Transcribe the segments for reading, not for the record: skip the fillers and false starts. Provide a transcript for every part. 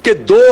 کہ 2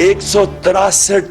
163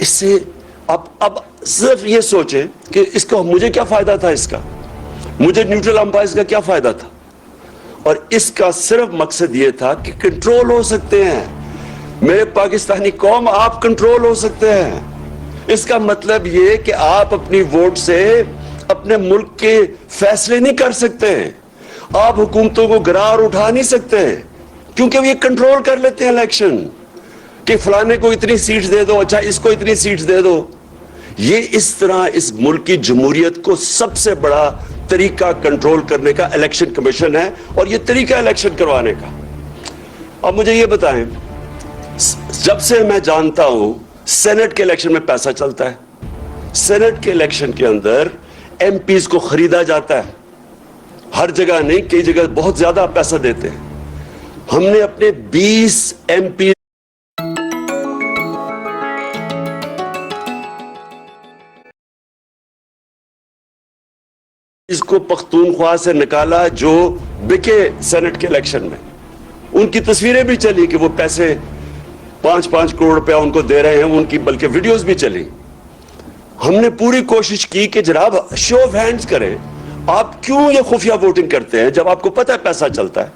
اس سے اب صرف یہ سوچیں کہ اس کو مجھے کیا فائدہ تھا، اس کا مجھے نیوٹرل امپائرز کا کیا فائدہ تھا، اور اس کا صرف مقصد یہ تھا کہ کنٹرول ہو سکتے ہیں میرے پاکستانی قوم، آپ کنٹرول ہو سکتے ہیں. اس کا مطلب یہ کہ آپ اپنی ووٹ سے اپنے ملک کے فیصلے نہیں کر سکتے ہیں، آپ حکومتوں کو گرا اور اٹھا نہیں سکتے ہیں، کیونکہ وہ یہ کنٹرول کر لیتے ہیں الیکشن کہ فلانے کو اتنی سیٹس دے دو، اچھا اس کو اتنی سیٹس دے دو. یہ اس طرح اس ملک کی جمہوریت کو سب سے بڑا طریقہ کنٹرول کرنے کا الیکشن کمیشن ہے، اور یہ طریقہ الیکشن کروانے کا. اب مجھے یہ بتائیں، جب سے میں جانتا ہوں سینٹ کے الیکشن میں پیسہ چلتا ہے، سینٹ کے الیکشن کے اندر ایم پیز کو خریدا جاتا ہے، ہر جگہ نہیں، کئی جگہ بہت زیادہ پیسہ دیتے ہیں. ہم نے اپنے 20 ایم پی اس کو پختونخوا سے نکالا جو بکے سینٹ کے الیکشن میں. ان کی تصویریں بھی چلی کہ وہ پیسے 5-5 کروڑ روپیہ ان کو دے رہے ہیں، ان کی بلکہ ویڈیوز بھی چلی. ہم نے پوری کوشش کی کہ جناب شو آف ہینڈز کریں، آپ کیوں یہ خفیہ ووٹنگ کرتے ہیں جب آپ کو پتہ ہے پیسہ چلتا ہے.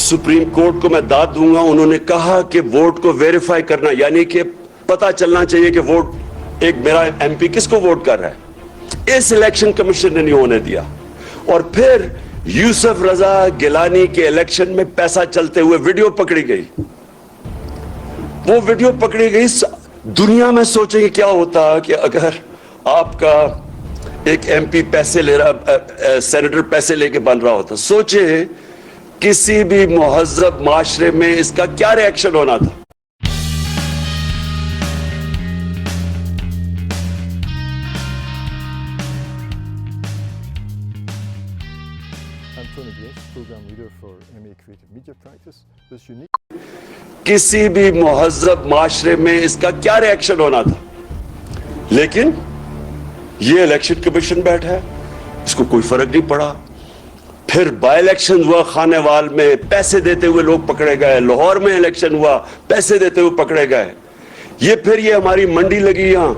سپریم کورٹ کو میں داد دوں گا، انہوں نے کہا کہ ووٹ کو ویریفائی کرنا، یعنی کہ پتہ چلنا چاہیے کہ ووٹ ایک میرا ایم پی کس کو ووٹ کر رہا ہے، اس الیکشن کمیشن نے نہیں ہونے دیا. اور پھر یوسف رضا گیلانی کے الیکشن میں پیسہ چلتے ہوئے ویڈیو پکڑی گئی. وہ ویڈیو پکڑی گئی. دنیا میں سوچیں کہ کیا ہوتا کہ اگر آپ کا ایک ایم پی پیسے لے رہا، سینیٹر پیسے لے کے بن رہا ہوتا. سوچیں کسی بھی مہذب معاشرے میں اس کا کیا ری ایکشن ہونا تھا. کسی بھی مہذب معاشرے میں اس کا کیا ری ایکشن ہونا تھا. لیکن یہ الیکشن کمیشن بیٹھا ہے، اس کو کوئی فرق نہیں پڑا. پھر بائی الیکشن ہوا خانے وال میں، پیسے دیتے ہوئے لوگ پکڑے گئے. لاہور میں الیکشن ہوا، پیسے دیتے ہوئے پکڑے گئے. پھر یہ ہماری منڈی لگی یہاں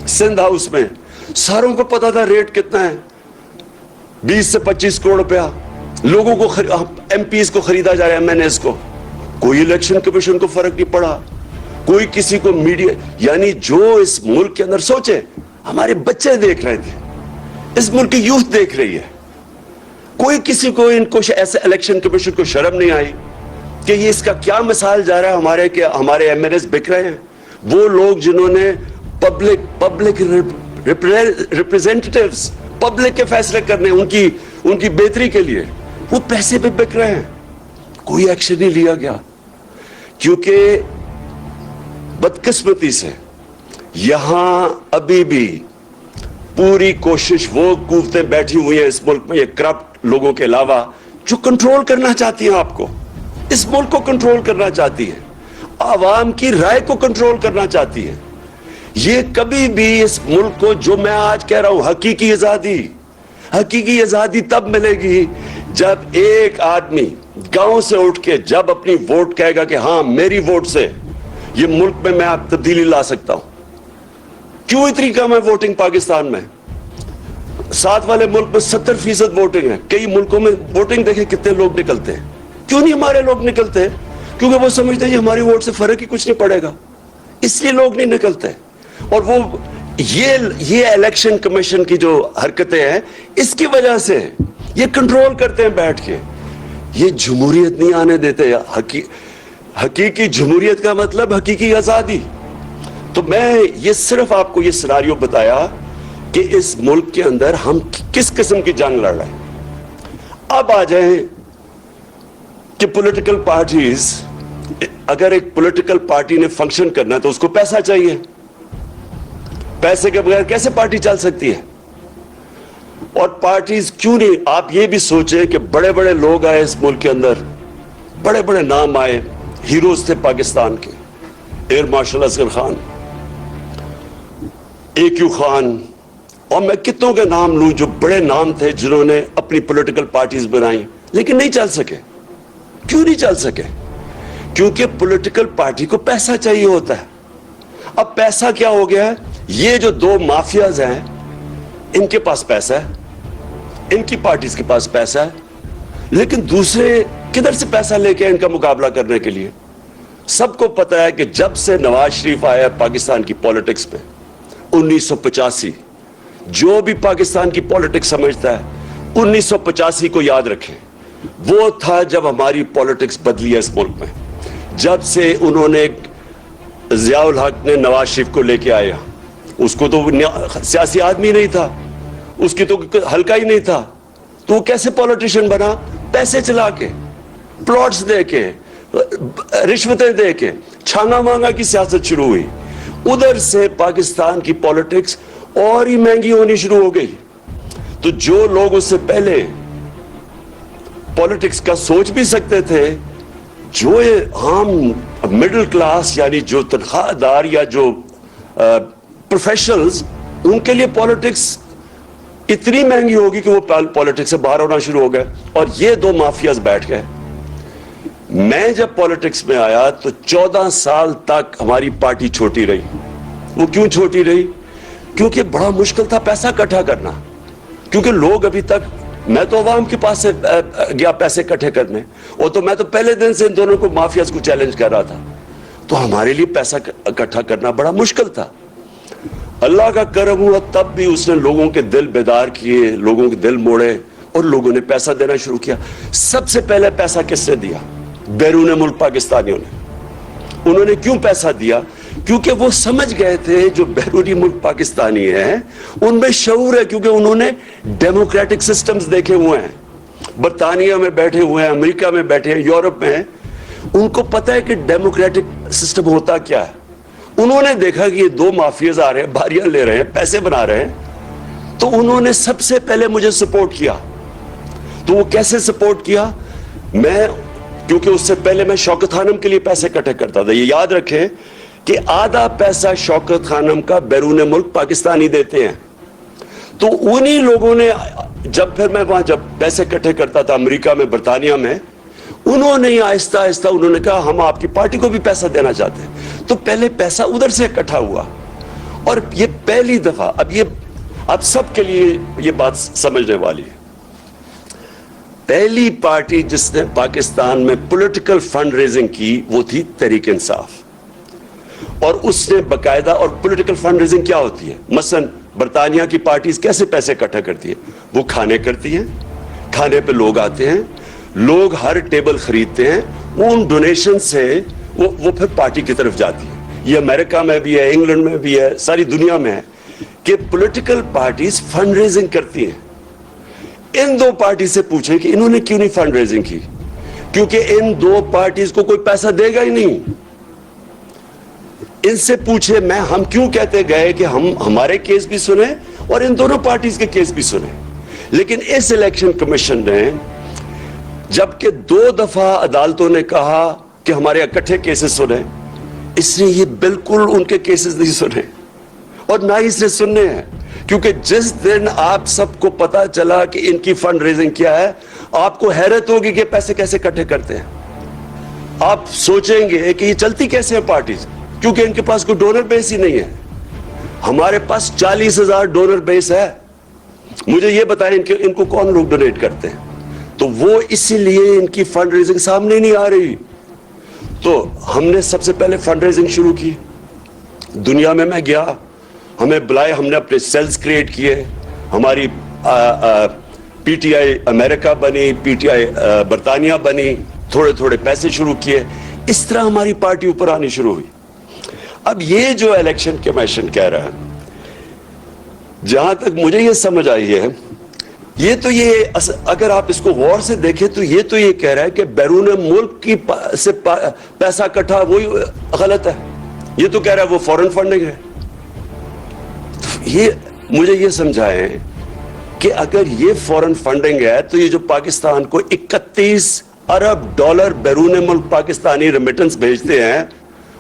سندھ ہاؤس میں، ساروں کو پتا تھا ریٹ کتنا ہے، 20 سے 25 کروڑ روپیہ لوگوں کو ایم پیز کو خریدا جا رہا ہے، ایم این ایز کو. کوئی الیکشن کمیشن کو فرق نہیں پڑا، کوئی کسی کو میڈیا، یعنی جو اس ملک کے اندر سوچے، ہمارے بچے دیکھ رہے تھے، اس ملک کی یوتھ دیکھ رہی ہے. کوئی کسی کو ان کو ایسے الیکشن کمیشن کو شرم نہیں آئی کہ یہ اس کا کیا مثال جا رہا ہے ہمارے ایم این ایز بک رہے ہیں. وہ لوگ جنہوں نے پبلک ریپریزنٹیٹیوز، پبلک کے فیصلے کرنے ان کی بہتری کے لیے، وہ پیسے پہ بک رہے ہیں. کوئی ایکشن نہیں لیا گیا، کیونکہ بدقسمتی سے یہاں ابھی بھی پوری کوشش وہ قوتیں بیٹھی ہوئی ہیں اس ملک میں، یہ کرپٹ لوگوں کے علاوہ، جو کنٹرول کرنا چاہتی ہیں آپ کو، اس ملک کو کنٹرول کرنا چاہتی ہے، عوام کی رائے کو کنٹرول کرنا چاہتی ہے. یہ کبھی بھی اس ملک کو، جو میں آج کہہ رہا ہوں، حقیقی آزادی تب ملے گی جب ایک آدمی گاؤں سے اٹھ کے جب اپنی ووٹ کہے گا کہ ہاں میری ووٹ سے یہ ملک میں آپ تبدیلی لا سکتا ہوں. کیوں اتنی کم ہے ووٹنگ پاکستان میں؟ ساتھ والے ملک میں 70% ووٹنگ ہے. کئی ملکوں میں ووٹنگ دیکھیں کتنے لوگ نکلتے ہیں. کیوں نہیں ہمارے لوگ نکلتے؟ کیونکہ وہ سمجھتے ہیں ہماری ووٹ سے فرق ہی کچھ نہیں پڑے گا، اس لیے لوگ نہیں نکلتے. اور وہ یہ الیکشن کمیشن کی جو حرکتیں ہیں، اس کی وجہ سے یہ کنٹرول کرتے ہیں بیٹھ کے. یہ جمہوریت نہیں آنے دیتے. حقیقی جمہوریت کا مطلب حقیقی آزادی. تو میں یہ صرف آپ کو یہ سیناریو بتایا کہ اس ملک کے اندر ہم کس قسم کی جنگ لڑ رہے ہیں. اب آ جائیں کہ پولیٹیکل پارٹیز، اگر ایک پولیٹیکل پارٹی نے فنکشن کرنا ہے تو اس کو پیسہ چاہیے. پیسے کے بغیر کیسے پارٹی چل سکتی ہے؟ اور پارٹیز کیوں نہیں، آپ یہ بھی سوچیں کہ بڑے بڑے لوگ آئے اس ملک کے اندر، بڑے بڑے نام آئے، ہیروز تھے پاکستان کے، ایئر مارشل اصغر خان، اے کیو خان، اور میں کتنوں کے نام لوں جو بڑے نام تھے جنہوں نے اپنی پولیٹیکل پارٹیز بنائی، لیکن نہیں چل سکے. کیوں نہیں چل سکے؟ کیونکہ پولیٹیکل پارٹی کو پیسہ چاہیے ہوتا ہے. اب پیسہ کیا ہو گیا ہے, یہ جو دو مافیاز ہیں ان کے پاس پیسہ ہے, ان کی پارٹیز کے پاس پیسہ ہے, لیکن دوسرے کدھر سے پیسہ لے کے ان کا مقابلہ کرنے کے لیے؟ سب کو پتا ہے کہ جب سے نواز شریف آیا پاکستان کی پولیٹکس میں 1985, جو بھی پاکستان کی پولیٹکس سمجھتا ہے 1985 کو یاد رکھیں, وہ تھا جب ہماری پولیٹکس بدلی ہے اس ملک میں. جب سے انہوں نے ضیاء الحق نے نواز شریف کو لے کے آیا, اس کو تو سیاسی آدمی نہیں تھا, اس کی تو حلقہ ہی نہیں تھا, تو وہ کیسے پولیٹیشین بنا؟ پیسے چلا کے, پلاٹس دے کے, رشوتیں دے کے, چھانا مانگا کی سیاست شروع ہوئی. ادھر سے پاکستان کی پولیٹکس اور ہی مہنگی ہونی شروع ہو گئی. تو جو لوگ اس سے پہلے پولیٹکس کا سوچ بھی سکتے تھے, جو عام مڈل کلاس یعنی جو تنخواہ دار یا جو پروفیشنلز, ان کے لیے پولیٹکس اتنی مہنگی ہوگی کہ وہ پولیٹکس سے باہر ہونا شروع ہو گئے. اور یہ دو مافیاز بیٹھ گئے. میں جب پولیٹکس میں آیا تو 14 سال تک ہماری پارٹی چھوٹی رہی. وہ کیوں چھوٹی رہی؟ کیونکہ بڑا مشکل تھا پیسہ اکٹھا کرنا, کیونکہ لوگ ابھی تک, میں تو عوام کے پاس سے گیا پیسے اکٹھے کرنے, اور تو میں تو پہلے دن سے ان دونوں کو مافیاز کو چیلنج کر رہا تھا. تو ہمارے لیے پیسہ اکٹھا کرنا بڑا مشکل تھا. اللہ کا کرم ہوا تب بھی اس نے لوگوں کے دل بیدار کیے, لوگوں کے دل موڑے, اور لوگوں نے پیسہ دینا شروع کیا. سب سے پہلے پیسہ کس نے دیا؟ بیرون ملک پاکستانیوں نے. انہوں نے کیوں پیسہ دیا؟ کیونکہ وہ سمجھ گئے تھے جو بیرونی ملک پاکستانی ہیں ان میں شعور ہے, کیونکہ انہوں نے ڈیموکریٹک سسٹمز دیکھے ہوئے ہیں, برطانیہ میں بیٹھے ہوئے ہیں, امریکہ میں بیٹھے ہیں, یورپ میں ہیں. ان کو پتا ہے کہ ڈیموکریٹک سسٹم ہوتا کیا ہے. انہوں نے دیکھا کہ یہ دو مافیاز آ رہے ہیں, باریاں لے رہے ہیں, پیسے بنا رہے ہیں, تو انہوں نے سب سے پہلے مجھے سپورٹ کیا. تو وہ کیسے سپورٹ کیا؟ میں, کیونکہ اس سے پہلے میں شوکت خانم کے لیے پیسے اکٹھے کرتا تھا. یہ یاد رکھیں کہ آدھا پیسہ شوکت خانم کا بیرون ملک پاکستانی دیتے ہیں. تو انہی لوگوں نے, جب پھر میں وہاں جب پیسے اکٹھے کرتا تھا امریکہ میں, برطانیہ میں, انہوں نے آہستہ آہستہ انہوں نے کہا ہم آپ کی پارٹی کو بھی پیسہ دینا چاہتے ہیں. تو پہلے پیسہ ادھر سے اکٹھا ہوا, اور یہ پہلی دفعہ, اب سب کے لیے یہ بات سمجھنے والی ہے, پہلی پارٹی جس نے پاکستان میں پولیٹیکل فنڈ ریزنگ کی وہ تھی تحریک انصاف. اور اس نے باقاعدہ, اور پولیٹیکل فنڈ ریزنگ کیا ہوتی ہے؟ مثلا برطانیہ کی پارٹیز کیسے پیسے اکٹھا کرتی ہے؟ وہ کھانے کرتی ہیں, کھانے پہ لوگ آتے ہیں, لوگ ہر ٹیبل خریدتے ہیں, ان ڈونیشن سے وہ پھر پارٹی کی طرف جاتی ہے. یہ امریکہ میں بھی ہے, انگلینڈ میں بھی ہے, ساری دنیا میں ہے کہ پولیٹیکل پارٹیز فنڈ ریزنگ کرتی ہیں. ان دو پارٹی سے پوچھیں کہ انہوں نے کیوں نہیں فنڈ ریزنگ کی؟ کیونکہ ان دو پارٹیز کو کوئی پیسہ دے گا ہی نہیں. ان سے پوچھے ہم کیوں کہتے گئے کہ ہمارے کیس بھی سنیں اور ان دونوں پارٹیز کے کیس بھی سنیں. لیکن اس الیکشن کمیشن نے جبکہ 2 دفعہ عدالتوں نے کہا کہ ہمارے اکٹھے کیسز سنیں, اس نے یہ بالکل ان کے کیسز نہیں سنے, اور نہ ہی اس نے سننے ہیں. کیونکہ جس دن آپ سب کو پتا چلا کہ ان کی فنڈ ریزنگ کیا ہے, آپ کو حیرت ہوگی کہ پیسے کیسے اکٹھے کرتے ہیں. آپ سوچیں گے کہ یہ چلتی کیسے ہیں پارٹیز, کیونکہ ان کے پاس کوئی ڈونر بیس ہی نہیں ہے. ہمارے پاس 40,000 ڈونر بیس ہے. مجھے یہ بتائیں ان کو کون لوگ ڈونیٹ کرتے ہیں؟ تو وہ اسی لیے ان کی فنڈ ریزنگ سامنے نہیں آ رہی. تو ہم نے سب سے پہلے فنڈ ریزنگ شروع کی. دنیا میں گیا, ہمیں بلائے, ہم نے اپنے سیلز کریٹ کیے, ہماری پی ٹی آئی امریکہ بنی, پی ٹی آئی برطانیہ بنی, تھوڑے تھوڑے پیسے شروع کیے. اس طرح ہماری پارٹی اوپر آنی شروع ہوئی. اب یہ جو الیکشن کمیشن کہہ رہا ہے, جہاں تک مجھے یہ سمجھ آئی ہے, یہ اگر آپ اس کو غور سے دیکھیں تو یہ کہہ رہا ہے کہ بیرون ملک کی سے پیسہ اکٹھا, وہی غلط ہے. یہ تو کہہ رہا ہے وہ فورن فنڈنگ ہے. یہ مجھے یہ سمجھائیں کہ اگر یہ فورن فنڈنگ ہے تو یہ جو پاکستان کو 31 ارب ڈالر بیرون ملک پاکستانی ریمیٹنس بھیجتے ہیں,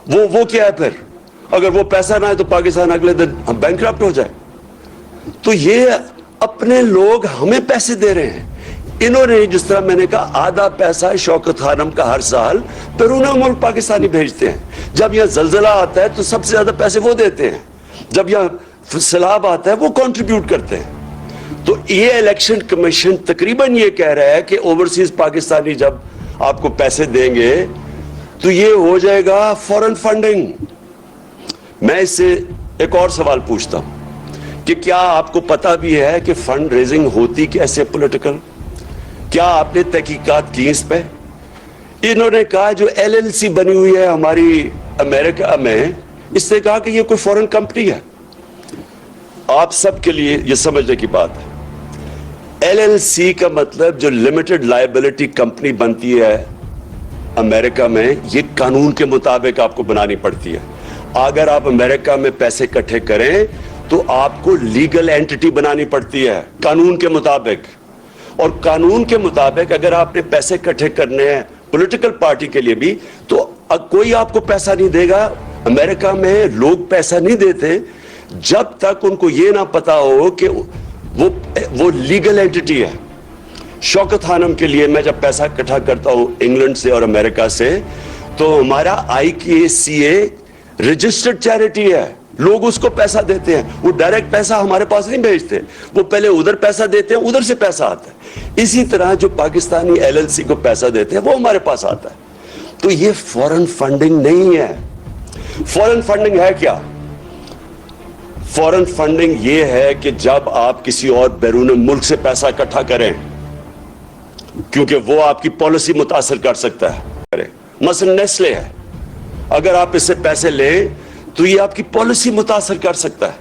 وہ کیا ہے پھر؟ اگر وہ پیسہ نہ ہے تو پاکستان اگلے دن بینکرپٹ ہو جائے. تو یہ اپنے لوگ ہمیں پیسے دے رہے ہیں, انہوں نے جس طرح میں نے کہا آدھا پیسہ شوکت خانم کا ہر سال بیرون ملک پاکستانی بھیجتے ہیں. جب یہاں زلزلہ آتا ہے تو سب سے زیادہ پیسے وہ دیتے ہیں, جب یہاں سیلاب آتا ہے وہ کنٹریبیوٹ کرتے ہیں. تو یہ الیکشن کمیشن تقریباً یہ کہہ رہا ہے کہ اوورسیز پاکستانی جب آپ کو پیسے دیں گے تو یہ ہو جائے گا فورن فنڈنگ. میں اس سے ایک اور سوال پوچھتا ہوں کہ کیا آپ کو پتا بھی ہے کہ فنڈ ریزنگ ہوتی کیسے پولیٹیکل؟ کیا آپ نے تحقیقات کی اس پہ؟ انہوں نے کہا جو ایل ایل سی بنی ہوئی ہے ہماری امریکہ میں, اس نے کہا کہ یہ کوئی فورن کمپنی ہے. آپ سب کے لیے یہ سمجھنے کی بات ہے, ایل ایل سی کا مطلب جو لمیٹڈ لائبلٹی کمپنی بنتی ہے امریکہ میں, یہ قانون کے مطابق آپ کو بنانی پڑتی ہے. اگر آپ امریکہ میں پیسے اکٹھے کریں تو آپ کو لیگل اینٹی بنانی پڑتی ہے قانون کے مطابق. اور قانون کے مطابق اگر آپ نے پیسے اکٹھے کرنے ہیں پولیٹیکل پارٹی کے لیے بھی, تو کوئی آپ کو پیسہ نہیں دے گا. امریکہ میں لوگ پیسہ نہیں دیتے جب تک ان کو یہ نہ پتا ہو کہ وہ لیگل اینٹی ہے. شوکت خانم کے لیے میں جب پیسہ اکٹھا کرتا ہوں انگلینڈ سے اور امریکہ سے, تو ہمارا IKCA رجسٹرڈ چیریٹی ہے, لوگ اس کو پیسہ دیتے ہیں. وہ ڈائریکٹ پیسہ ہمارے پاس نہیں بھیجتے, وہ پہلے ادھر پیسہ دیتے ہیں, ادھر سے پیسہ آتا ہے. اسی طرح جو پاکستانی LLC کو پیسہ دیتے ہیں وہ ہمارے پاس آتا ہے. تو یہ فورن فنڈنگ نہیں ہے. فورن فنڈنگ ہے کیا؟ فورن فنڈنگ یہ ہے کہ جب آپ کسی اور بیرون ملک سے پیسہ اکٹھا کریں, کیونکہ وہ آپ کی پالیسی متاثر کر سکتا ہے. مثلا نیسلے ہے, اگر آپ اس سے پیسے لیں تو یہ آپ کی پالیسی متاثر کر سکتا ہے,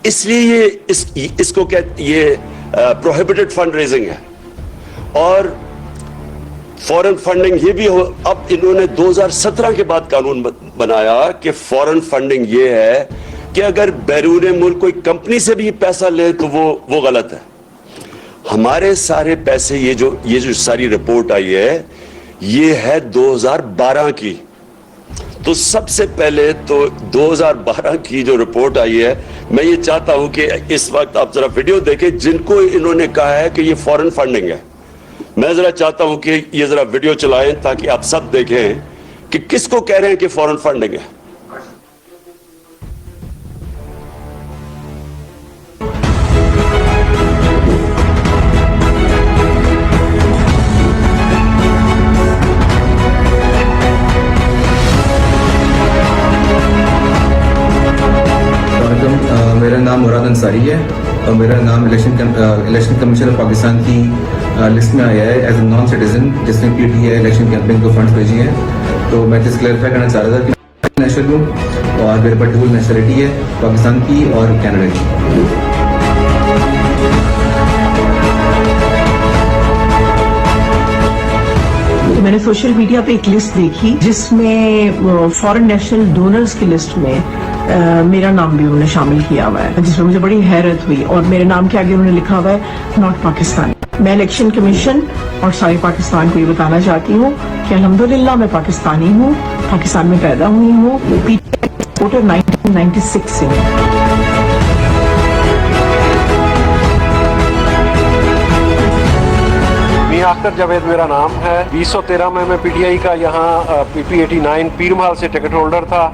اس لیے اس کو یہ پروہیبٹڈ فنڈ ریزنگ ہے. اور فورن فنڈنگ یہ بھی اب انہوں نے 2017 کے بعد قانون بنایا کہ فورن فنڈنگ یہ ہے کہ اگر بیرون ملک کوئی کمپنی سے بھی پیسہ لے تو وہ غلط ہے. ہمارے سارے پیسے یہ جو ساری رپورٹ آئی ہے یہ ہے 2012 کی. تو سب سے پہلے تو 2012 کی جو رپورٹ آئی ہے, میں یہ چاہتا ہوں کہ اس وقت آپ ذرا ویڈیو دیکھیں جن کو انہوں نے کہا ہے کہ یہ فورن فنڈنگ ہے. میں ذرا چاہتا ہوں کہ یہ ذرا ویڈیو چلائیں تاکہ آپ سب دیکھیں کہ کس کو کہہ رہے ہیں کہ فورن فنڈنگ ہے. میرا نام مراد انصاری ہے اور میرا نام الیکشن کمیشن آف پاکستان کی لسٹ میں آیا ہے ایز اے نان سٹیزن جس میں PTI الیکشن کیمپین کو فنڈز بھیجی ہیں. تو میں جس کلیئرفائی کرنا چاہ رہا تھا کہ نیشنل ہوں اور میرے پاس ڈبل نیشنلٹی ہے, پاکستان کی اور کینیڈا کی. میں نے سوشل میڈیا پہ ایک لسٹ دیکھی جس میں فورن نیشنل ڈونرز کی لسٹ میں میرا نام بھی انہوں نے شامل کیا ہوا ہے, جس میں مجھے بڑی حیرت ہوئی. اور میرے نام کے آگے انہوں نے لکھا ہوا ہے ناٹ پاکستان. میں الیکشن کمیشن اور سارے پاکستان کو یہ بتانا چاہتی ہوں کہ الحمدللہ میں پاکستانی ہوں, پاکستان میں پیدا ہوئی ہوں, PTI ووٹر 1996 سے ہوں. اختر جاوید میرا نام ہے. 2013 میں PTI کا یہاں PP89 پیر محل سے ٹکٹ ہولڈر تھا.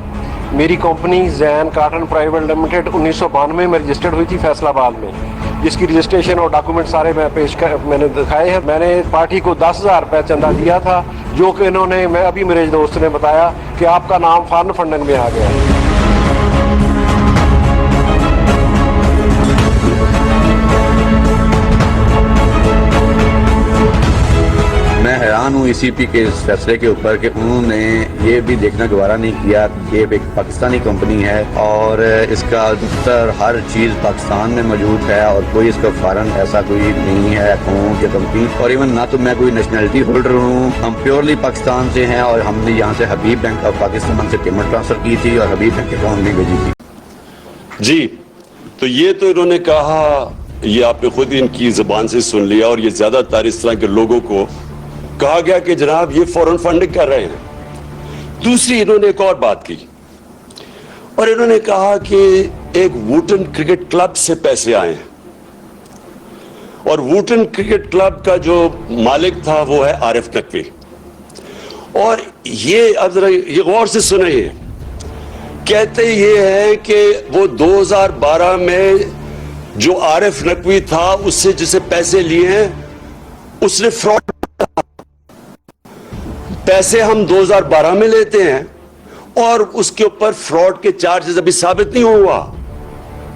میری کمپنی زین کاٹن پرائیویٹ لمیٹڈ 1992 میں رجسٹرڈ ہوئی تھی فیصل آباد میں, جس کی رجسٹریشن اور ڈاکومنٹ سارے میں نے دکھائے ہیں. میں نے پارٹی کو 10,000 روپے چندہ دیا تھا, جو کہ انہوں نے ابھی میرے دوست نے بتایا کہ آپ کا نام فارن فنڈنگ میں آ گیا. میں حیران ہوں ECP کے اس فیصلے کے اوپر کہ انہوں نے یہ بھی دیکھنا گوارا نہیں کیا کہ یہ ایک پاکستانی کمپنی ہے اور اس کا دفتر ہر چیز پاکستان میں موجود ہے اور کوئی اس کا فارن ایسا کوئی نہیں ہے اکاؤنٹ یا کمپنی. اور ایون نہ تو میں کوئی نیشنلٹی ہولڈر ہوں, ہم پیورلی پاکستان سے ہیں اور ہم نے یہاں سے حبیب بینک آف پاکستان سے پیمنٹ ٹرانسفر کی تھی اور حبیب بینک اکاؤنٹ بھی بھیجی تھی. جی, تو یہ تو انہوں نے کہا, یہ آپ نے خود ان کی زبان سے سن لیا, اور یہ زیادہ تر اس طرح کے لوگوں کو کہا گیا کہ جناب یہ فورن فنڈنگ کر رہے ہیں. دوسری انہوں نے ایک اور بات کی, اور انہوں نے کہا کہ ایک ووٹن کرکٹ کلب سے پیسے آئے ہیں, اور ووٹن کرکٹ کلب کا جو مالک تھا وہ ہے عارف نقوی. اور یہ اب ذرا یہ غور سے سنیں، کہتے یہ ہے کہ وہ 2012 میں جو عارف نقوی تھا اس سے جسے پیسے لیے ہیں اس نے فراڈ، پیسے ہم 2012 میں لیتے ہیں اور اس کے اوپر فراڈ کے چارجز ابھی ثابت نہیں ہوا.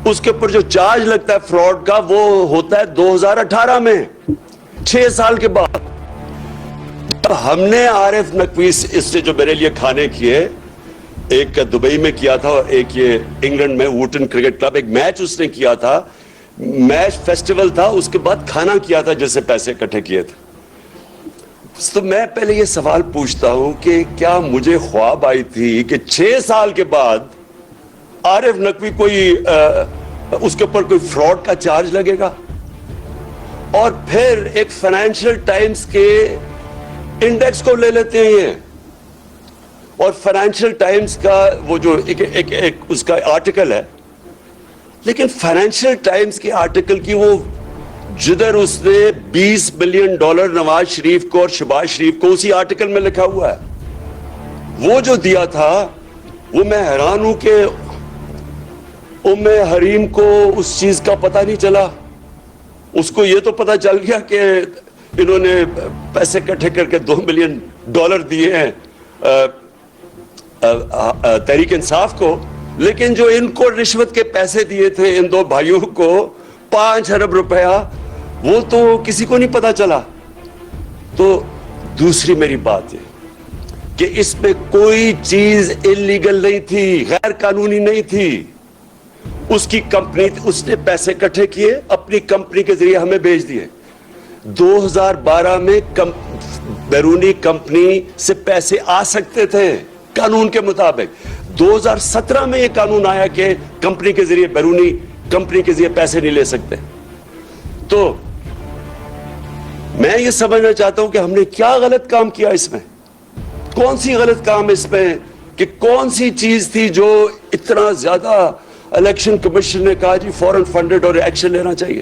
اس کے اوپر جو چارج لگتا ہے فراڈ کا وہ ہوتا ہے 2018 میں، 6 سال کے بعد. ہم نے عارف نقوی اس سے جو میرے لیے کھانے کیے، ایک دبئی میں کیا تھا اور ایک یہ انگلینڈ میں ووٹن کرکٹ کلب، ایک میچ اس نے کیا تھا، میچ فیسٹیول تھا، اس کے بعد کھانا کیا تھا جس سے پیسے اکٹھے کیے تھے. تو میں پہلے یہ سوال پوچھتا ہوں کہ کیا مجھے خواب آئی تھی کہ 6 سال کے بعد عارف نقوی کوئی اس کے اوپر کوئی فراڈ کا چارج لگے گا؟ اور پھر ایک فائنینشل ٹائمز کے انڈیکس کو لے لیتے ہیں یہ، اور فائنینشل ٹائمز کا وہ جو ایک اس کا آرٹیکل ہے، لیکن فائنینشل ٹائمز کے آرٹیکل کی وہ جدھر اس نے $20 بلین نواز شریف کو اور شہباز شریف کو اسی آرٹیکل میں لکھا ہوا ہے، وہ جو دیا تھا، وہ میں حیران ہوں کہ ام حریم کو اس چیز کا پتہ نہیں چلا. اس کو یہ تو پتہ چل گیا کہ انہوں نے پیسے اکٹھے کر کے $2 بلین دیے ہیں تحریک انصاف کو، لیکن جو ان کو رشوت کے پیسے دیے تھے ان 2 بھائیوں کو 5 ارب روپیہ، وہ تو کسی کو نہیں پتا چلا. تو دوسری میری بات ہے کہ اس میں کوئی چیز انلیگل نہیں تھی، غیر قانونی نہیں تھی. اس کی کمپنی، اس نے پیسے اکٹھے کیے، اپنی کمپنی کے ذریعے ہمیں بھیج دیے. 2012 میں بیرونی کمپنی سے پیسے آ سکتے تھے قانون کے مطابق. 2017 میں یہ قانون آیا کہ کمپنی کے ذریعے، بیرونی کمپنی کے ذریعے پیسے نہیں لے سکتے. تو میں یہ سمجھنا چاہتا ہوں کہ ہم نے کیا غلط کام کیا اس میں، کون سی غلط کام اس میں، کہ کون سی چیز تھی جو اتنا زیادہ الیکشن کمیشن نے کہا جی فوراً فنڈڈ اور ایکشن لینا چاہیے.